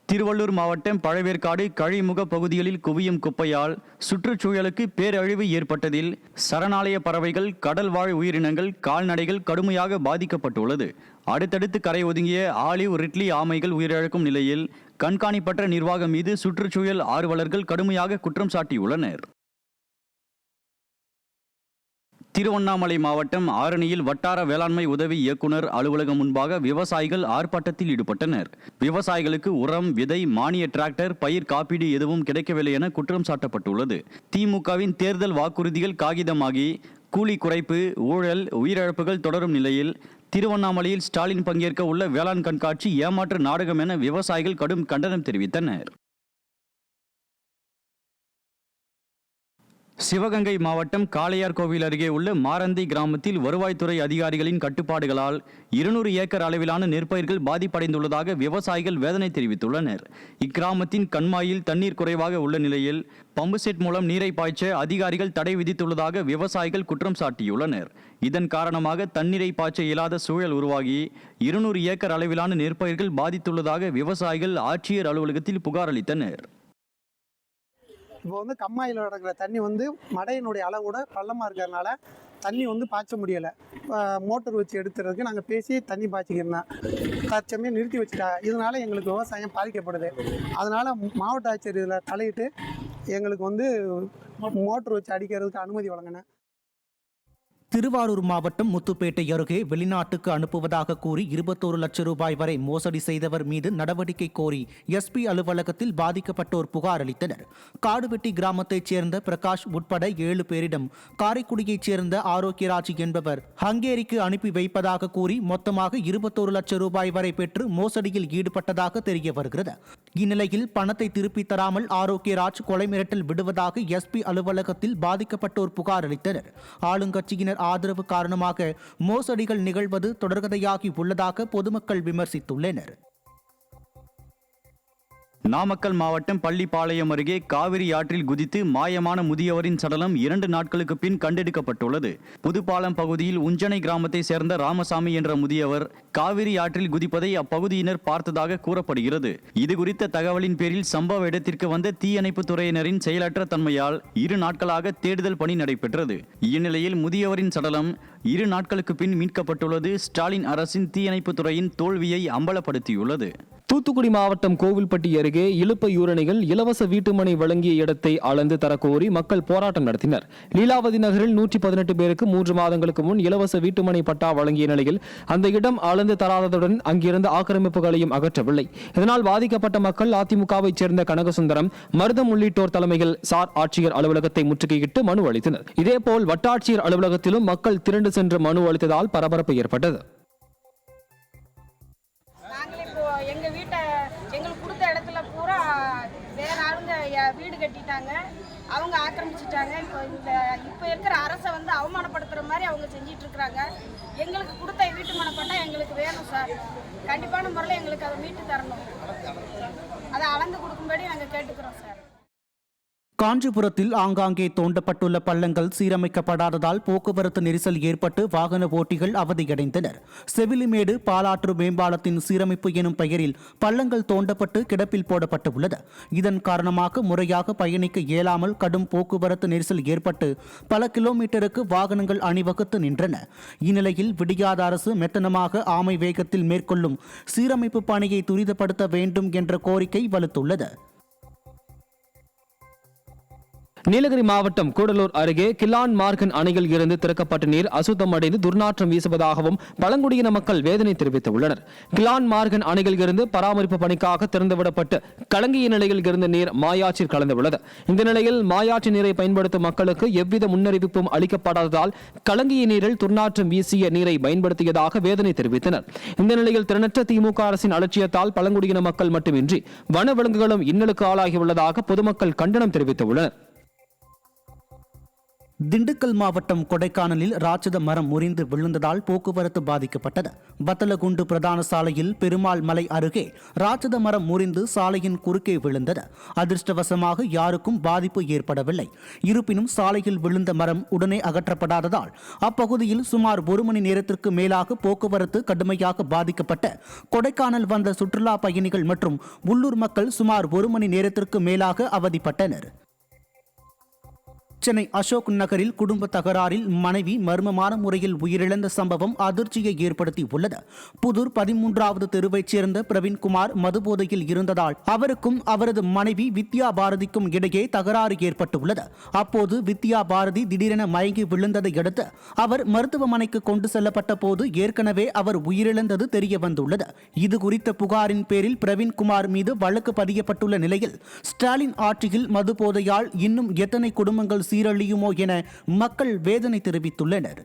திருவள்ளூர் மாவட்டம் பழவேற்காடு கழிமுக பகுதிகளில் குவியும் குப்பையால் சுற்றுச்சூழலுக்கு பேரழிவு ஏற்பட்டதில் சரணாலய பறவைகள், கடல் வாழ் உயிரினங்கள், கால்நடைகள் கடுமையாக பாதிக்கப்பட்டுள்ளது. அடுத்தடுத்து கரை ஒதுங்கிய ஆலிவ் ரிட்லி ஆமைகள் உயிரிழக்கும் நிலையில் கண்காணிப்பற்ற நிர்வாகம் மீது சுற்றுச்சூழல் ஆர்வலர்கள் கடுமையாக குற்றம் சாட்டியுள்ளனர். திருவண்ணாமலை மாவட்டம் ஆரணியில் வட்டார வேளாண்மை உதவி இயக்குனர் அலுவலகம் முன்பாக விவசாயிகள் ஆர்ப்பாட்டத்தில் ஈடுபட்டனர். விவசாயிகளுக்கு உரம், விதை, மானிய டிராக்டர், பயிர் காப்பீடு எதுவும் கிடைக்கவில்லை என குற்றம் சாட்டப்பட்டுள்ளது. திமுகவின் தேர்தல் வாக்குறுதிகள் காகிதமாகி கூலி குறைப்பு, ஊழல், உயிரிழப்புகள் தொடரும் நிலையில் திருவண்ணாமலையில் ஸ்டாலின் பங்கேற்க உள்ள வேளாண் கண்காட்சி ஏமாற்று நாடகம் என விவசாயிகள் கடும் கண்டனம் தெரிவித்தனர். சிவகங்கை மாவட்டம் காளையார்கோவில் அருகே உள்ள மாரந்தை கிராமத்தில் வருவாய்த்துறை அதிகாரிகளின் கட்டுப்பாடுகளால் 200 ஏக்கர் அளவிலான நெற்பயிர்கள் பாதிப்படைந்துள்ளதாக விவசாயிகள் வேதனை தெரிவித்துள்ளனர். இக்கிராமத்தின் கண்மாயில் தண்ணீர் குறைவாக உள்ள நிலையில் பம்பு செட் மூலம் நீரை பாய்ச்ச அதிகாரிகள் தடை விதித்துள்ளதாக விவசாயிகள் குற்றம் சாட்டியுள்ளனர். இதன் காரணமாக தண்ணீரை பாய்ச்ச இயலாத சூழல் உருவாகி 200 ஏக்கர் அளவிலான நெற்பயிர்கள் பாதித்துள்ளதாக விவசாயிகள் ஆட்சியர் அலுவலகத்தில் புகார் அளித்தனர். இப்போ கம்மாயில் நடக்கிற தண்ணி மடையினுடைய அளவு கூட பள்ளமாக இருக்கிறதுனால தண்ணி பாய்ச்ச முடியலை. மோட்டர் வச்சு எடுத்துறதுக்கு நாங்கள் பேசி தண்ணி பாய்ச்சிக்கிறோம். தற்சமயம் நிறுத்தி வச்சுட்டாங்க. இதனால் எங்களுக்கு விவசாயம் பாதிக்கப்படுது. அதனால் மாவட்ட ஆட்சியர் இதில் தலையிட்டு எங்களுக்கு மோட்டர் வச்சு அடிக்கிறதுக்கு அனுமதி வழங்கினேன். திருவாரூர் மாவட்டம் முத்துப்பேட்டை அருகே வெளிநாட்டுக்கு அனுப்புவதாக கூறி 21 லட்சம் ரூபாய் வரை மோசடி செய்தவர் மீது நடவடிக்கை கோரி எஸ்பி அலுவலகத்தில் பாதிக்கப்பட்டோர் புகார் அளித்தனர். காடுவெட்டி கிராமத்தைச் சேர்ந்த பிரகாஷ் உட்பட 7 பேரிடம் காரைக்குடியைச் சேர்ந்த ஆரோக்கியராஜ் என்பவர் ஹங்கேரிக்கு அனுப்பி வைப்பதாக கூறி மொத்தமாக 21 லட்சம் ரூபாய் வரை பெற்று மோசடியில் ஈடுபட்டதாக தெரிய வருகிறது. இந்நிலையில் பணத்தை திருப்பித் தராமல் ஆரோக்கியராஜ் கொலை மிரட்டல் விடுவதாக எஸ்பி அலுவலகத்தில் பாதிக்கப்பட்டோர் புகார் அளித்தனர். ஆளுங்கட்சியினர் ஆதரவு காரணமாக மோசடிகள் நிகழ்வது தொடர்கதையாகி உள்ளதாக பொதுமக்கள் விமர்சித்துள்ளனர். நாமக்கல் மாவட்டம் பள்ளிப்பாளையம் அருகே காவிரி ஆற்றில் குதித்து மாயமான முதியவரின் சடலம் 2 நாட்களுக்கு பின் கண்டெடுக்கப்பட்டுள்ளது. புதுப்பாலம் பகுதியில் உஞ்சனை கிராமத்தை சேர்ந்த ராமசாமி என்ற முதியவர் காவிரி ஆற்றில் குதிப்பதை அப்பகுதியினர் பார்த்ததாக கூறப்படுகிறது. இதுகுறித்த தகவலின் பேரில் சம்பவ இடத்திற்கு வந்த தீயணைப்பு துறையினரின் செயலற்ற தன்மையால் 2 நாட்களாக தேடுதல் பணி நடைபெற்றது. இந்நிலையில் முதியவரின் சடலம் 2 நாட்களுக்கு பின் மீட்கப்பட்டுள்ளது. ஸ்டாலின் அரசின் தீயணைப்பு துறையின் தோல்வியை அம்பலப்படுத்தியுள்ளது. தூத்துக்குடி மாவட்டம் கோவில்பட்டி அருகே இழுப்பையூரணிகள் இலவச வீட்டுமனை வழங்கிய இடத்தை அளந்து தரக்கோரி மக்கள் போராட்டம் நடத்தினர். லீலாவதி நகரில் 118 பேருக்கு 3 மாதங்களுக்கு முன் இலவச வீட்டுமனை பட்டா வழங்கிய நிலையில் அந்த இடம் அளந்து தராததுடன் அங்கிருந்த ஆக்கிரமிப்புகளையும் அகற்றவில்லை. இதனால் பாதிக்கப்பட்ட மக்கள் அதிமுகவைச் சேர்ந்த கனகசுந்தரம், மருதம் உள்ளிட்டோர் தலைமையில் சார் ஆட்சியர் அலுவலகத்தை முற்றுகையிட்டு மனு அளித்தனர். இதேபோல் வட்டாட்சியர் அலுவலகத்திலும் மக்கள் திரண்டு சென்று மனு அளித்ததால் பரபரப்பு ஏற்பட்டது. எங்கள் வீட்டை எங்களுக்கு கொடுத்த இடத்துல பூரா வேற ஆளுங்க வீடு கட்டிட்டாங்க, அவங்க ஆக்கிரமிச்சிட்டாங்க. இப்போ இருக்கிற அரசை அவமானப்படுத்துகிற மாதிரி அவங்க செஞ்சிட்டு இருக்கிறாங்க. எங்களுக்கு கொடுத்த வீட்டு மனப்பட்டா எங்களுக்கு வேணும் சார். கண்டிப்பான முறையில் எங்களுக்கு அதை மீட்டு தரணும். அதை அளந்து கொடுக்கும்படி நாங்கள் கேட்டுக்கிறோம் சார். காஞ்சிபுரத்தில் ஆங்காங்கே தோண்டப்பட்டுள்ள பள்ளங்கள் சீரமைக்கப்படாததால் போக்குவரத்து நெரிசல் ஏற்பட்டு வாகன ஓட்டிகள் அவதியடைந்தனர். செவிலிமேடு பாலாற்று மேம்பாலத்தின் சீரமைப்பு எனும் பெயரில் பள்ளங்கள் தோண்டப்பட்டு கிடப்பில் போடப்பட்டுள்ளது. இதன் காரணமாக முறையாக பயணிக்க இயலாமல் கடும் போக்குவரத்து நெரிசல் ஏற்பட்டு பல கிலோமீட்டருக்கு வாகனங்கள் அணிவகுத்து நின்றன. இந்நிலையில் விடியாத அரசு மெத்தனமாக ஆமை வேகத்தில் மேற்கொள்ளும் சீரமைப்பு பணியை துரிதப்படுத்த வேண்டும் என்ற கோரிக்கை வலுத்துள்ளது. நீலகிரி மாவட்டம் கூடலூர் அருகே கிலான் மார்கன் அணையில் இருந்து திறக்கப்பட்ட நீர் அசுத்தம் அடைந்து துர்நாற்றம் வீசுவதாகவும் பழங்குடியின மக்கள் வேதனை தெரிவித்துள்ளனர். கிலான் மார்கன் அணையில் இருந்து பராமரிப்பு பணிக்காக திறந்துவிடப்பட்டு கலங்கிய நிலையில் இருந்த நீர் மாயாற்றில் கலந்துள்ளது. இந்த நிலையில் மாயாற்று நீரை பயன்படுத்தும் மக்களுக்கு எவ்வித முன்னறிவிப்பும் அளிக்கப்படாததால் கலங்கிய நீரில் துர்நாற்றம் வீசிய நீரை பயன்படுத்தியதாக வேதனை தெரிவித்தனர். இந்த நிலையில் திறனற்ற திமுக அரசின் அலட்சியத்தால் பழங்குடியின மக்கள் மட்டுமின்றி வனவிலங்குகளும் இன்னலுக்கு ஆளாகியுள்ளதாக பொதுமக்கள் கண்டனம் தெரிவித்துள்ளனர். திண்டுக்கல் மாவட்டம் கொடைக்கானலில் ராட்சத மரம் முறிந்து விழுந்ததால் போக்குவரத்து பாதிக்கப்பட்டது. வத்தலகுண்டு பிரதான சாலையில் பெருமாள் மலை அருகே ராட்சத மரம் முறிந்து சாலையின் குறுக்கே விழுந்தது. அதிர்ஷ்டவசமாக யாருக்கும் பாதிப்பு ஏற்படவில்லை. இருப்பினும் சாலையில் விழுந்த மரம் உடனே அகற்றப்படாததால் அப்பகுதியில் சுமார் 1 மணி நேரத்திற்கு மேலாக போக்குவரத்து கடுமையாக பாதிக்கப்பட்ட கொடைக்கானல் வந்த சுற்றுலா பயணிகள் மற்றும் உள்ளூர் மக்கள் சுமார் 1 மணி நேரத்திற்கு மேலாக அவதிப்பட்டனர். சென்னை அசோக் நகரில் குடும்ப தகராறில் மனைவி மர்மமான முறையில் உயிரிழந்த சம்பவம் அதிர்ச்சியை ஏற்படுத்தி உள்ளது. புதூர் 13வது தெருவைச் சேர்ந்த பிரவீன்குமார் மதுபோதையில் இருந்ததால் அவருக்கும் அவரது மனைவி வித்யா பாரதிக்கும் இடையே தகராறு ஏற்பட்டுள்ளது. அப்போது வித்யா பாரதி திடீரென மயங்கி விழுந்ததை அடுத்து அவர் மருத்துவமனைக்கு கொண்டு செல்லப்பட்ட போது ஏற்கனவே அவர் உயிரிழந்தது தெரிய வந்துள்ளது. இது குறித்த புகாரின் பேரில் பிரவீன்குமார் மீது வழக்கு பதியப்பட்டுள்ள நிலையில் ஸ்டாலின் ஆட்சியில் மதுபோதையால் இன்னும் எத்தனை குடும்பங்கள் சீரழியுமோ என மக்கள் வேதனை தெரிவித்துள்ளனர்.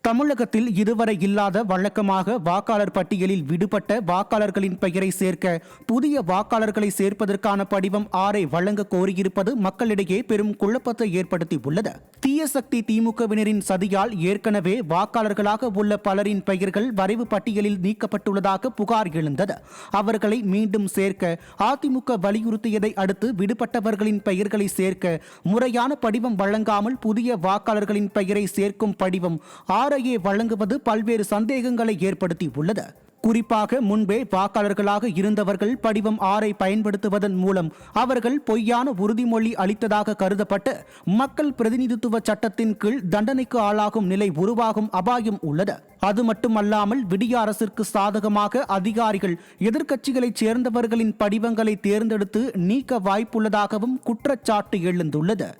தமிழகத்தில் இதுவரை இல்லாத வழக்கமாக வாக்காளர் பட்டியலில் விடுபட்ட வாக்காளர்களின் பெயரை சேர்க்க புதிய வாக்காளர்களை சேர்ப்பதற்கான படிவம் 6 வழங்க கோரியிருப்பது மக்களிடையே பெரும் குழப்பத்தை ஏற்படுத்தி உள்ளது. தீய சக்தி திமுகவினரின் சதியால் ஏற்கனவே வாக்காளர்களாக உள்ள பலரின் பெயர்கள் வரைவு பட்டியலில் நீக்கப்பட்டுள்ளதாக புகார் எழுந்தது. அவர்களை மீண்டும் சேர்க்க அதிமுக வலியுறுத்தியதை அடுத்து விடுபட்டவர்களின் பெயர்களை சேர்க்க முறையான படிவம் வழங்காமல் புதிய வாக்காளர்களின் பெயரை சேர்க்கும் படிவம் 6 வழங்குவது பல்வேறு சந்தேகங்களை ஏற்படுத்தி உள்ளது. குறிப்பாக முன்பே வாக்காளர்களாக இருந்தவர்கள் படிவம் 6 பயன்படுத்துவதன் மூலம் அவர்கள் பொய்யான உறுதிமொழி அளித்ததாக கருதப்பட்டு மக்கள் பிரதிநிதித்துவ சட்டத்தின் கீழ் தண்டனைக்கு ஆளாகும் நிலை உருவாகும் அபாயம் உள்ளது. அது மட்டுமல்லாமல் விடிய அரசிற்கு சாதகமாக அதிகாரிகள் எதிர்க்கட்சிகளைச் சேர்ந்தவர்களின் படிவங்களை தேர்ந்தெடுத்து நீக்க வாய்ப்புள்ளதாகவும் குற்றச்சாட்டு எழுந்துள்ளது.